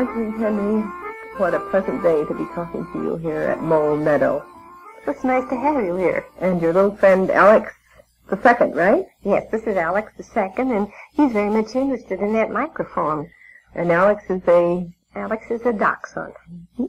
Marguerite Henry, what a pleasant day to be talking to you here at Mole Meadow. It's nice to have you here. And your little friend Alex the second, right? Yes, this is Alex the second, and he's very much interested in that microphone. And Alex is a dachshund. Mm-hmm.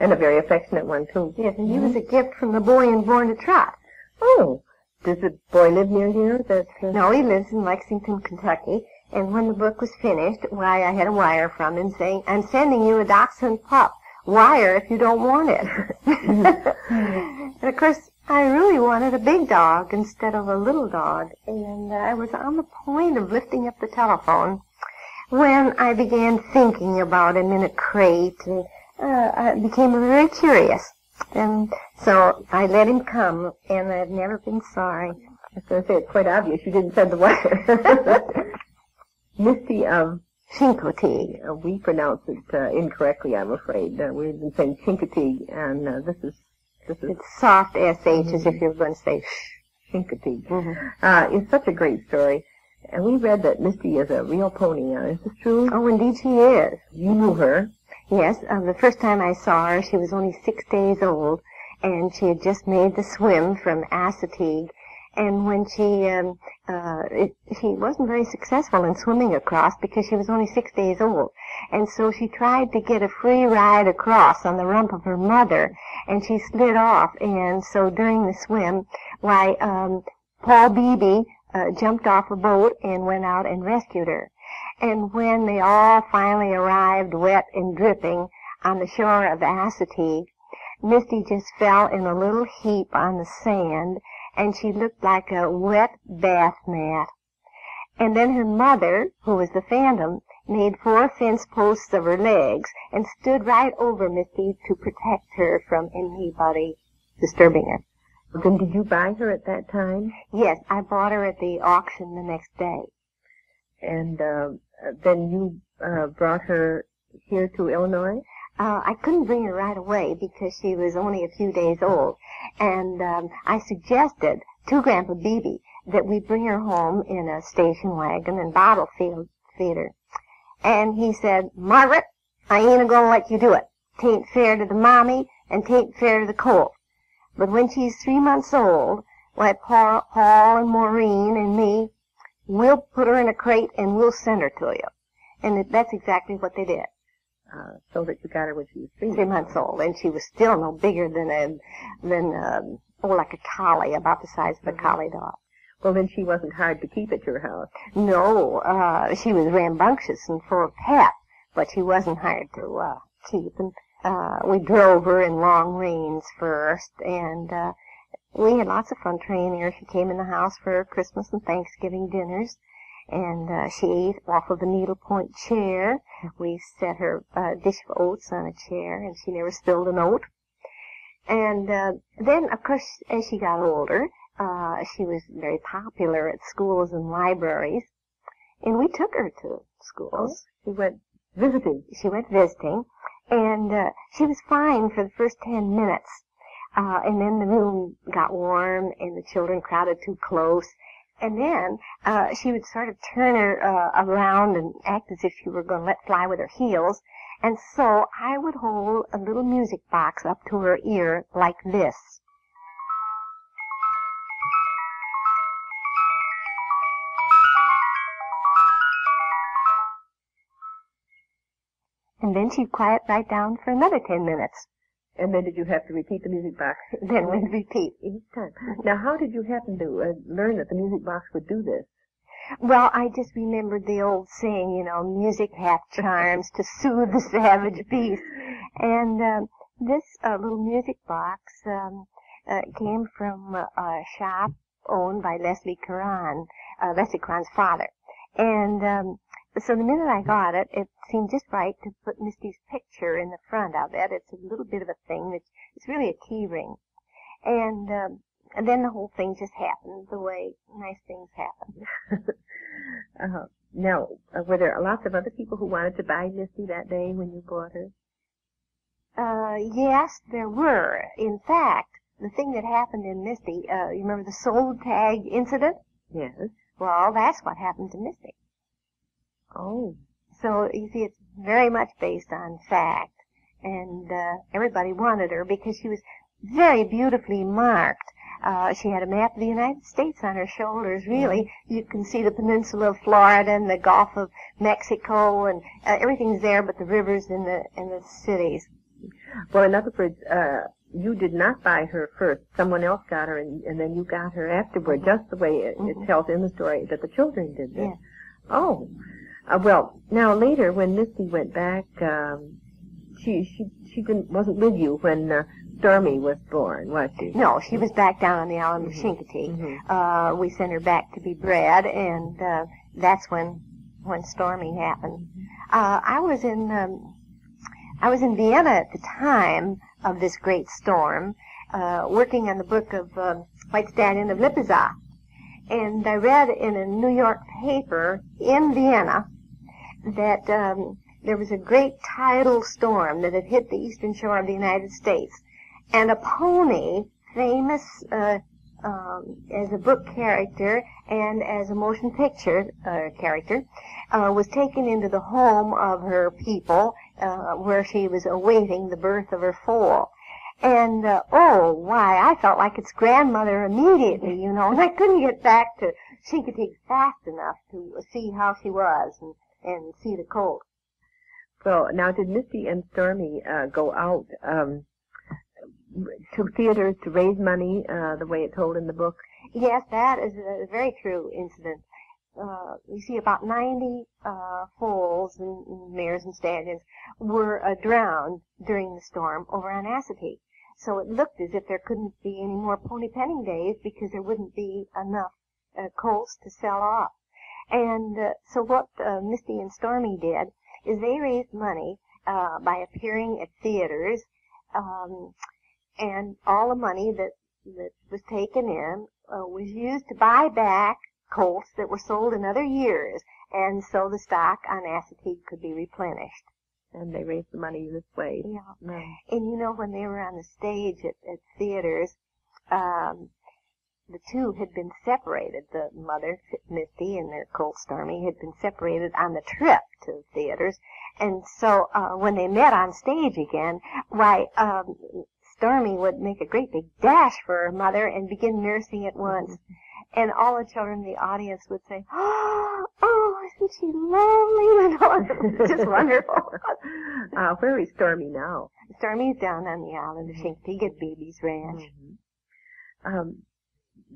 And a very affectionate one, too. Yes, and he was a gift from the boy in Born to Trot. Oh, does the boy live near here? No, he lives in Lexington, Kentucky. And when the book was finished, why, I had a wire from him saying, "I'm sending you a dachshund pup. Wire if you don't want it." And of course, I really wanted a big dog instead of a little dog. And I was on the point of lifting up the telephone when I began thinking about him in a crate, and I became very curious. And so I let him come, and I've never been sorry. I was going to say, it's quite obvious you didn't send the wire. Misty of CHANCOTEAGUE. We pronounce it incorrectly, I'm afraid. We've been saying CHANCOTEAGUE, and this is it's soft SH, as if you were going to say CHANCOTEAGUE. Mm-hmm. It's such a great story. And we read that Misty is a real pony. Is this true? Oh, indeed she is. You knew her? Yes. The first time I saw her, she was only 6 days old, and she had just made the swim from Assateague. And when she wasn't very successful in swimming across because she was only 6 days old. And so she tried to get a free ride across on the rump of her mother, and she slid off. And so during the swim, Paul Beebe jumped off a boat and went out and rescued her. And when they all finally arrived, wet and dripping, on the shore of Assateague, Misty just fell in a little heap on the sand, and she looked like a wet bath mat. And then her mother, who was the Phantom, made 4 fence posts of her legs and stood right over Misty to protect her from anybody disturbing her. Then did you buy her at that time? Yes, I bought her at the auction the next day. And then you brought her here to Illinois? I couldn't bring her right away because she was only a few days old. And I suggested to Grandpa Beebe that we bring her home in a station wagon and bottle feed her. And he said, "Margaret, I ain't going to let you do it. 'Tain't fair to the mommy, and 'tain't fair to the colt. But when she's 3 months old, why, Paul and Maureen and me, we'll put her in a crate and we'll send her to you." And that's exactly what they did. So that you got her when she was 3 months old, and she was still no bigger than like a collie, about the size of a collie dog. Well, then she wasn't hard to keep at your house. No, she was rambunctious and full of pep, but she wasn't hard to keep. And we drove her in long reins first, and we had lots of fun training her. She came in the house for Christmas and Thanksgiving dinners. And she ate off of a needlepoint chair. We set her a dish of oats on a chair, and she never spilled an oat. And then, of course, as she got older, she was very popular at schools and libraries. And we took her to schools. She went visiting. She went visiting. And she was fine for the first 10 minutes. And then the room got warm, and the children crowded too close. And then she would sort of turn her around and act as if she were going to let fly with her heels. And so I would hold a little music box up to her ear like this. And then she'd quiet right down for another 10 minutes. And then did you have to repeat the music box? Then we'd repeat. Each time. Now, how did you happen to learn that the music box would do this? Well, I just remembered the old saying, music hath charms to soothe the savage beast. And this little music box came from a shop owned by Leslie Curran's father. And so the minute I got it, it seemed just right to put Misty's picture in the front of it. It's a little bit of a thing. It's really a key ring. And then the whole thing just happened the way nice things happen. Now, were there lots of other people who wanted to buy Misty that day when you bought her? Yes, there were. In fact, the thing that happened in Misty, you remember the sold tag incident? Yes. Well, that's what happened to Misty. Oh. So, you see, it's very much based on fact. And everybody wanted her because she was very beautifully marked. She had a map of the United States on her shoulders, really. You can see the peninsula of Florida and the Gulf of Mexico, and everything's there but the rivers and the cities. Well, in other words, you did not buy her first. Someone else got her, and then you got her afterward, just the way it tells in the story that the children did this. Yeah. Oh. Well, now later, when Misty went back, she wasn't with you when Stormy was born, was she? No, she was back down on the island of CHANCOTEAGUE. We sent her back to be bred, and that's when Stormy happened. I was in Vienna at the time of this great storm, working on the book of White Stallion of Lipizza. And I read in a New York paper in Vienna that there was a great tidal storm that had hit the eastern shore of the United States. And a pony, famous as a book character and as a motion picture character, was taken into the home of her people where she was awaiting the birth of her foal. And, oh, why, I felt like its grandmother immediately, you know, and I couldn't get back to CHANCOTEAGUE fast enough to see how she was and see the colt. Well, now, did Misty and Stormy go out to theaters to raise money the way it told in the book? Yes, that is a very true incident. You see, about 90 foals and mares and stallions were drowned during the storm over on Assateague. So it looked as if there couldn't be any more pony penning days because there wouldn't be enough colts to sell off. And so what Misty and Stormy did is they raised money by appearing at theaters, and all the money that was taken in was used to buy back colts that were sold in other years, and so the stock on Assateague could be replenished. And they raised the money this way. Yeah. No. And you know, when they were on the stage at theaters, the two had been separated. The mother, Misty, and their colt Stormy had been separated on the trip to theaters. And so when they met on stage again, why, Stormy would make a great big dash for her mother and begin nursing at once. And all the children in the audience would say, "Oh, isn't she lovely?" You know, it was just wonderful. Where is Stormy now? Stormy's down on the island of CHANCOTEAGUE at Baby's Ranch.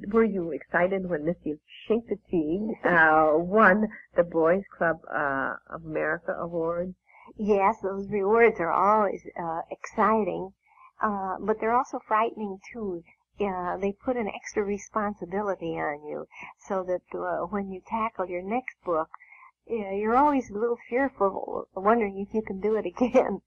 Were you excited when Misty of CHANCOTEAGUE won the Boys Club of America award? Yes, those rewards are always exciting, but they're also frightening too. They put an extra responsibility on you, so that when you tackle your next book, you're always a little fearful, wondering if you can do it again.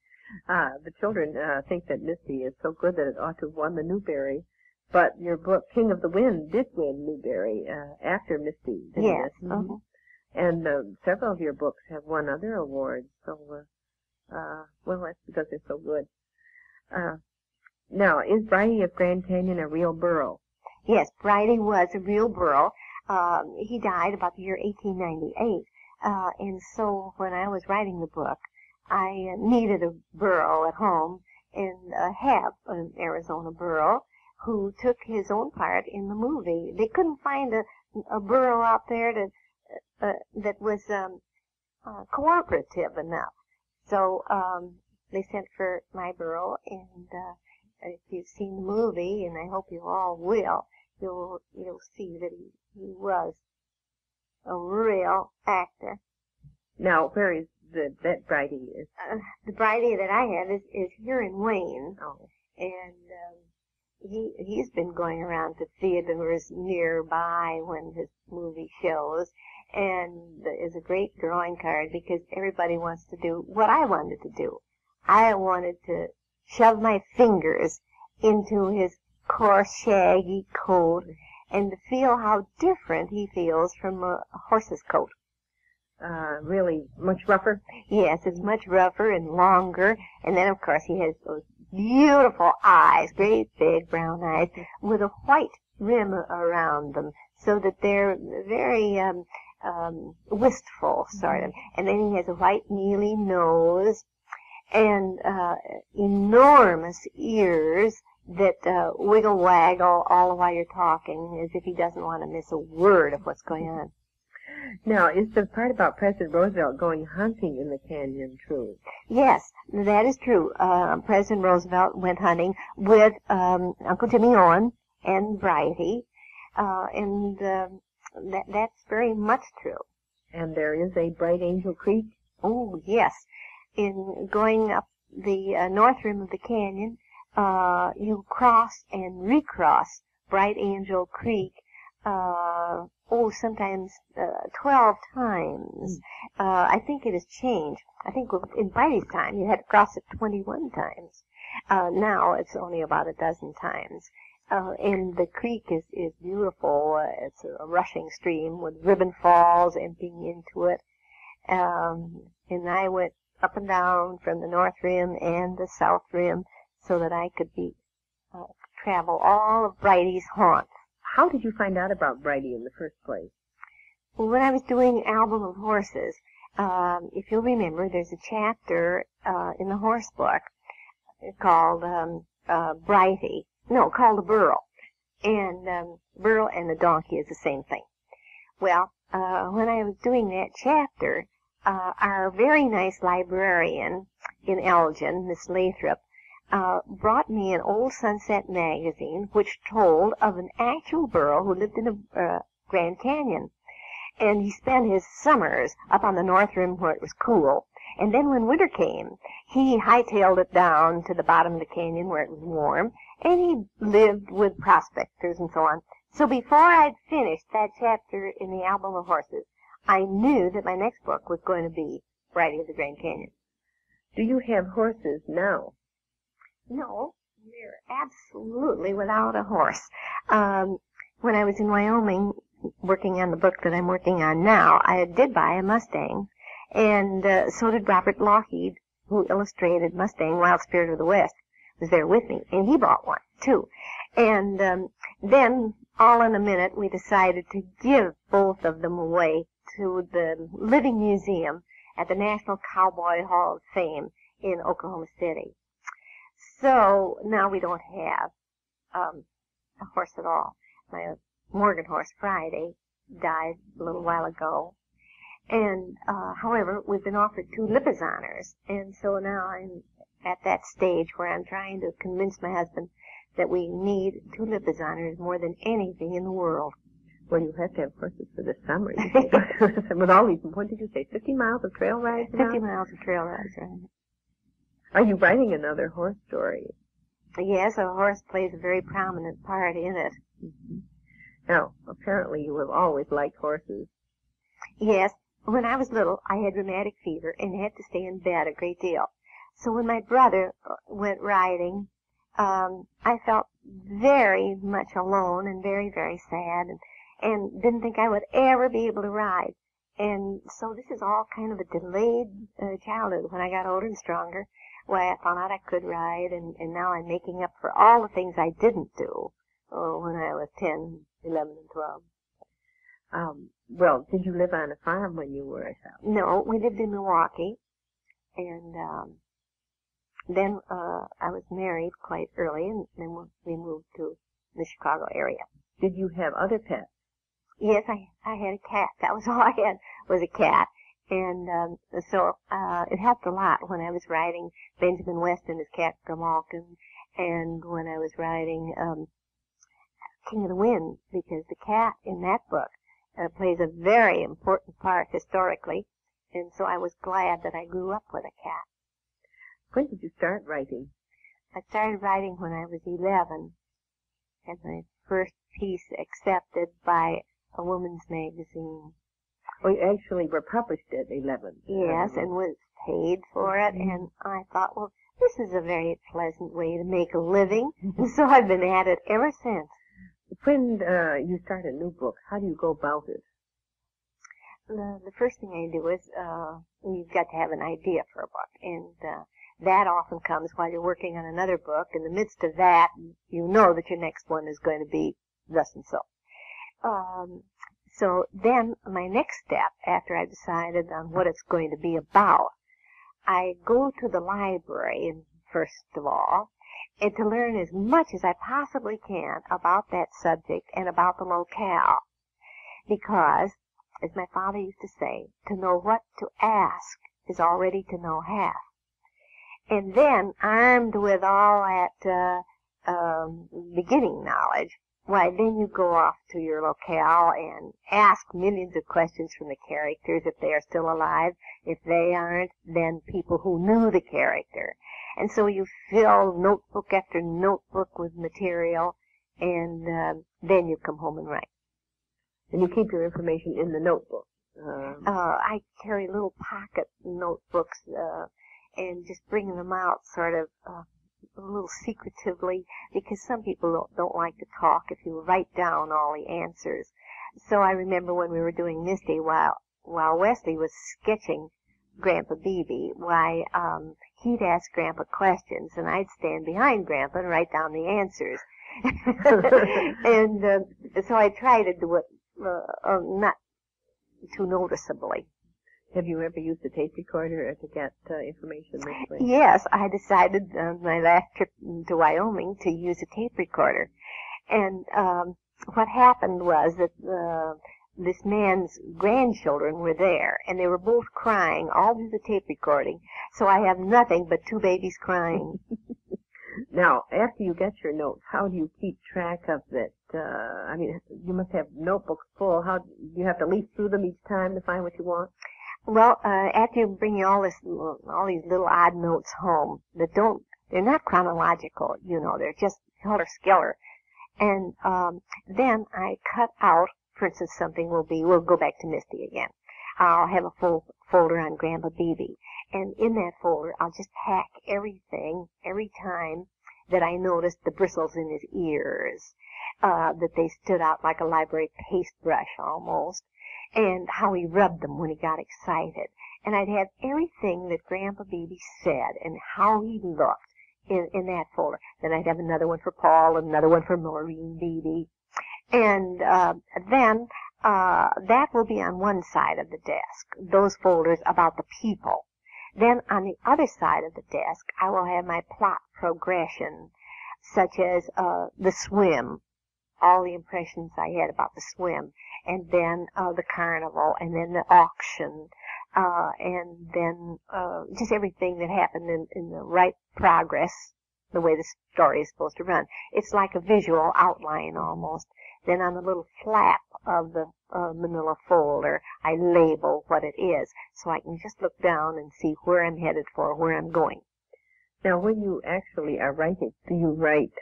The children think that Misty is so good that it ought to have won the Newbery, but your book, King of the Wind, did win Newbery after Misty, didn't yes. it? Mm-hmm. And several of your books have won other awards, so, well, that's because they're so good. Now, is Bridie of Grand Canyon a real burro? Yes, Bridie was a real burro. He died about the year 1898. And so when I was writing the book, I needed a burro at home and have an Arizona burro who took his own part in the movie. They couldn't find a burro out there that was cooperative enough. So they sent for my burro, and if you've seen the movie, and I hope you all will, you'll see that he was a real actor. Now, where is that Bridie? The Bridie that I have is here in Wayne. Oh. And he's been going around to theaters nearby when his movie shows, and is a great drawing card because everybody wants to do what I wanted to do. I wanted to shove my fingers into his coarse, shaggy coat and to feel how different he feels from a horse's coat. Really much rougher? Yes, it's much rougher and longer. And then, of course, he has those beautiful eyes, great big brown eyes, with a white rim around them, so that they're very wistful, sort of. And then he has a white, mealy nose and enormous ears that wiggle waggle all the while you're talking, as if he doesn't want to miss a word of what's going on. Now, is the part about President Roosevelt going hunting in the canyon true? Yes, that is true. President Roosevelt went hunting with Uncle Jimmy Owen and Brighty, and that's very much true. And there is a Bright Angel Creek? Oh, yes. In going up the north rim of the canyon, you cross and recross Bright Angel Creek, sometimes 12 times. I think it has changed. I think in Brighty's time, you had to cross it 21 times. Now it's only about a dozen times. And the creek is beautiful. It's a rushing stream with ribbon falls emptying into it. And I went up and down from the north rim and the south rim so that I could travel all of Brighty's haunts. How did you find out about Brighty in the first place? Well, when I was doing Album of Horses, if you'll remember, there's a chapter in the horse book called Brighty. No, called the Burro. And Burro and the donkey is the same thing. Well, when I was doing that chapter, our very nice librarian in Elgin, Miss Lathrop, brought me an old Sunset magazine which told of an actual burro who lived in the Grand Canyon. And he spent his summers up on the north rim where it was cool. And then when winter came, he hightailed it down to the bottom of the canyon where it was warm, and he lived with prospectors and so on. So before I'd finished that chapter in the Album of Horses, I knew that my next book was going to be Brighty of the Grand Canyon. Do you have horses now? No, we're absolutely without a horse. When I was in Wyoming working on the book that I'm working on now, I did buy a Mustang, and so did Robert Lougheed, who illustrated Mustang, Wild Spirit of the West, was there with me, and he bought one, too. And then, all in a minute, we decided to give both of them away to the Living Museum at the National Cowboy Hall of Fame in Oklahoma City. So now we don't have a horse at all. My Morgan horse, Friday, died a little while ago. And, however, we've been offered 2 Lipizzaners. And so now I'm at that stage where I'm trying to convince my husband that we need 2 Lipizzaners more than anything in the world. Well, you have to have horses for the summer. With all these, what did you say, 50 miles of trail rides now? 50 miles of trail rides, right. Are you writing another horse story? Yes, a horse plays a very prominent part in it. Mm-hmm. Now, apparently you have always liked horses. Yes. When I was little, I had rheumatic fever and had to stay in bed a great deal. So when my brother went riding, I felt very much alone and very, very sad and didn't think I would ever be able to ride. And so this is all kind of a delayed childhood. When I got older and stronger, why I found out I could ride, and now I'm making up for all the things I didn't do when I was 10, 11, and 12. Well, did you live on a farm when you were a child? No, we lived in Milwaukee, and then I was married quite early, and then we moved to the Chicago area. Did you have other pets? Yes, I had a cat. That was all I had, was a cat. And so it helped a lot when I was riding Benjamin West and his cat Grimalkin, and when I was riding King of the Wind, because the cat in that book plays a very important part historically, and so I was glad that I grew up with a cat. When did you start writing? I started writing when I was 11, had my first piece accepted by a woman's magazine. Well, you actually were published at 11. Yes, and was paid for it, and I thought, well, this is a very pleasant way to make a living, and so I've been at it ever since. When you start a new book, how do you go about it? The first thing I do is you've got to have an idea for a book, and that often comes while you're working on another book. In the midst of that, you know that your next one is going to be thus and so. So then my next step, after I decided on what it's going to be about, I go to the library, first of all, and to learn as much as I possibly can about that subject and about the locale. Because, as my father used to say, to know what to ask is already to know half. And then, armed with all that beginning knowledge, why, then you go off to your locale and ask millions of questions from the characters if they are still alive. If they aren't, then people who knew the character. And so you fill notebook after notebook with material, and then you come home and write. And you keep your information in the notebook? I carry little pocket notebooks and just bring them out sort of a little secretively, because some people don't like to talk if you write down all the answers. So I remember when we were doing MISTY, while Wesley was sketching Grandpa Beebe, why he'd ask Grandpa questions, and I'd stand behind Grandpa and write down the answers. And so I try to do it not too noticeably. Have you ever used a tape recorder to get information this way? Yes, I decided on my last trip to Wyoming to use a tape recorder. And what happened was that this man's grandchildren were there, and they were both crying all through the tape recording, so I have nothing but two babies crying. Now, after you get your notes, how do you keep track of it? I mean, you must have notebooks full. How do you have to leaf through them each time to find what you want? Well, after you bring all these little odd notes home they're not chronological, they're just helter-skelter. And then I cut out, for instance, we'll go back to MISTY again. I'll have a folder on Grandpa Beebe. And in that folder, I'll just pack everything, every time that I noticed the bristles in his ears, that they stood out like a library paintbrush almost, and how he rubbed them when he got excited. And I'd have everything that Grandpa Beebe said and how he looked in that folder. Then I'd have another one for Paul, another one for Maureen Beebe. And then that will be on one side of the desk, those folders about the people. Then on the other side of the desk, I will have my plot progression, such as the swim, all the impressions I had about the swim, and then the carnival, and then the auction, and then just everything that happened in the right progress, the way the story is supposed to run. It's like a visual outline almost. Then on the little flap of the manila folder, I label what it is, so I can just look down and see where I'm headed for, where I'm going. Now, when you actually are writing, do you write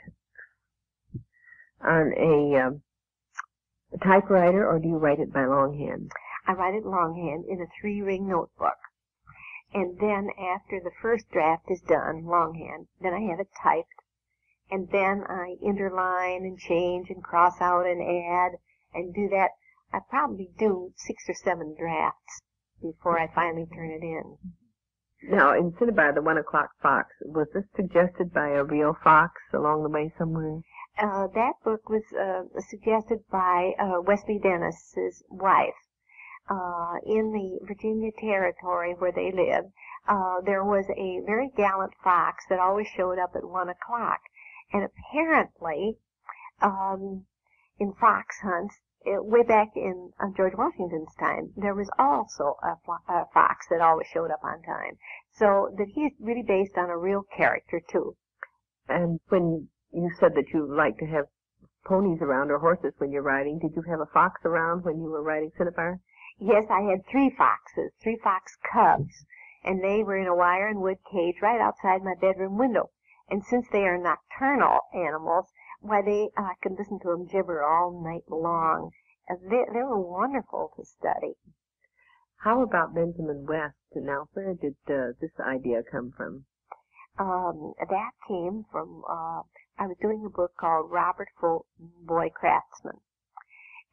on a typewriter, or do you write it by longhand? I write it longhand in a 3-ring notebook. And then after the first draft is done, longhand, then I have it typed. And then I interline and change and cross out and add and do that. I probably do 6 or 7 drafts before I finally turn it in. Now, in CINNABAR, the 1 o'clock fox, was this suggested by a real fox along the way somewhere? That book was suggested by Wesley Dennis's wife. In the Virginia territory where they lived, there was a very gallant fox that always showed up at 1 o'clock. And apparently, in fox hunts, way back in George Washington's time, there was also a fox that always showed up on time. So that he's really based on a real character, too. And when you said that you like to have ponies around or horses when you're riding, did you have a fox around when you were riding CINNABAR? Yes, I had 3 foxes, 3 fox cubs, and they were in a wire and wood cage right outside my bedroom window. And since they are nocturnal animals, why, I could listen to them gibber all night long. They were wonderful to study. How about Benjamin West? Now, where did this idea come from? That came from, I was doing a book called Robert Fulton, Boy Craftsman.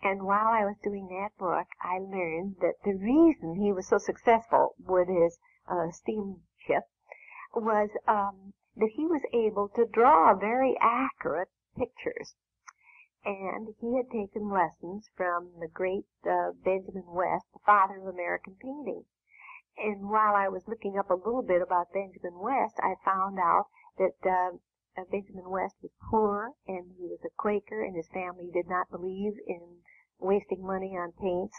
And while I was doing that book, I learned that the reason he was so successful with his steamship was that he was able to draw very accurate pictures. and he had taken lessons from the great Benjamin West, the father of American painting. And while I was looking up a little bit about Benjamin West, I found out that Benjamin West was poor, and he was a Quaker, and his family did not believe in wasting money on paints.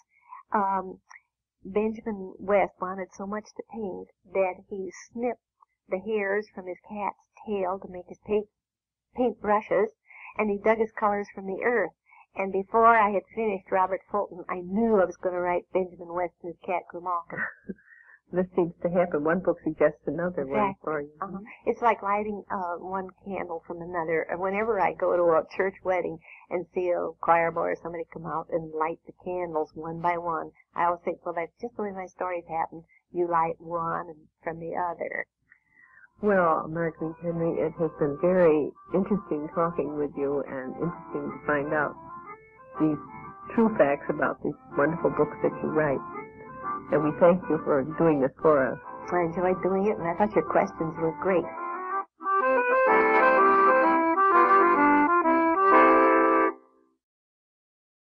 Benjamin West wanted so much to paint that he snipped the hairs from his cat's tail to make his paint brushes, and he dug his colors from the earth. And before I had finished Robert Fulton, I knew I was going to write Benjamin West and his cat Grimalkin. This seems to happen. One book suggests another one for you. It's like lighting one candle from another. Whenever I go to a church wedding and see a choir boy or somebody come out and light the candles one by one, I always think, well, that's just the way my stories happen. You light one and from the other. Well, Marguerite Henry, it has been very interesting talking with you and interesting to find out these true facts about these wonderful books that you write. And we thank you for doing this for us. I enjoyed doing it, and I thought your questions were great.